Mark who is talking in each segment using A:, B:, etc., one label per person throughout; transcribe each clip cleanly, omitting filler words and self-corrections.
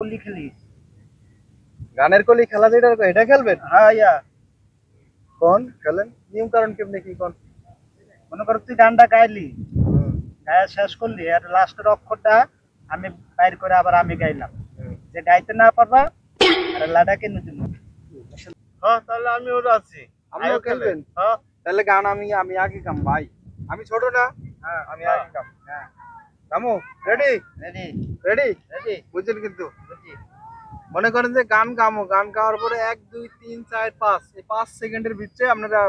A: কলি খেলি।
B: গানের কলি খেলা যেটা এটা খেলবেন?
A: হ্যাঁ ইয়া
B: কোন খেলেন? নিয়ম কারণ কেমনে কি কোন?
A: মনে কর তুই গানটা গাইলি, গায়া শেষ করলি, আর লাস্টের অক্ষরটা আমি বাইর করে আবার আমি গাইলাম। যে গাইতে না পারবা আর লাডাকে নতুন।
C: হ্যাঁ তাহলে আমি ওরা আছি।
B: আপনিও খেলবেন?
C: হ্যাঁ
B: তাহলে গান আমি আগে গাম ভাই। আমি ছোট না,
A: হ্যাঁ
B: আমি আগে গাম। হ্যাঁ গামু, রেডি
A: রেডি
B: রেডি
A: রেডি
B: বুঝছেন কিন্তু
A: বুঝছি।
B: মনে করেন যে গান গামো, গান গাওয়ার পরে 1 2 3 4 5 এই 5 সেকেন্ডের ভিতরে আপনারা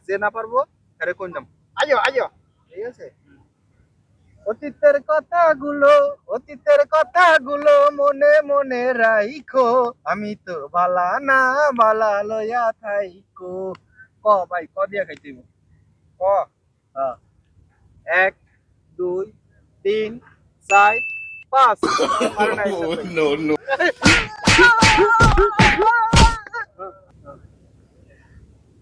B: যে না পারবো আরে কোন নাম
A: আইও আইও।
B: ঠিক আছে? অতীতের কথাগুলো মনে মনে রাইখো, আমি তো বালা না বালা লইয়া থাইকো। ক ভাই ক দিয়া খাইতে হইবো। ক হ্যাঁ 1 2 3 4 5 পারে না
C: নো নো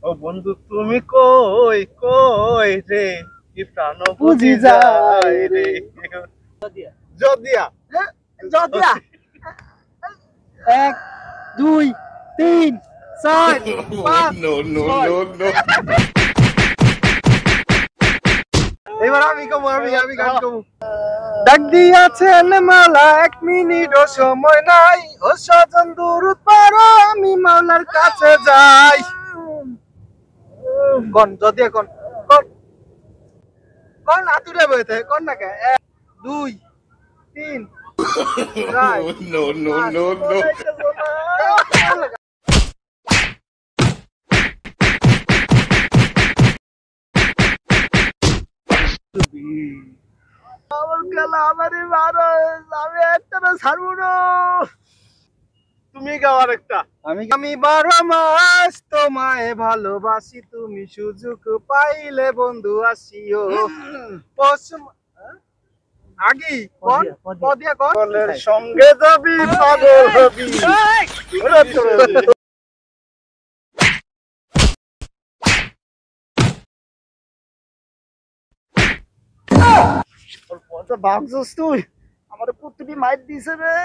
C: ও বন্ধু তুমি কই কই রে কি প্রাণ বুঝি যায় রে যদিয়া
B: যদিয়া 1 2 3 4 5
C: নো নো নো নো
B: এবার আমি কমু আমি গান কমু। ডাক দিয়াছেন মালা 1 মিনিটও সময় নাই, ও সজন দূরত পারো আমি মাওলার কাছে যাই। কোন যদিয়া কোন কোন কোন আতুরে বইতে কোন না কে 1 2 3 4
C: নো নো নো নো
B: আমার গলা আমারে মারো, আমি একটা না ছাড়বো না।
C: তুমি গাও আরেকটা।
B: আমি 12 মাস তোমায় ভালোবাসি, তুমি সুযোগ পাইলে বন্ধু আসিও। আগি কোন পদিয়া কোন
C: বলের সঙ্গে যাবি পাগল হবি
A: ওর পথে ভাগছস তুই, আমার পুত্রটি মাইর দিছে রে।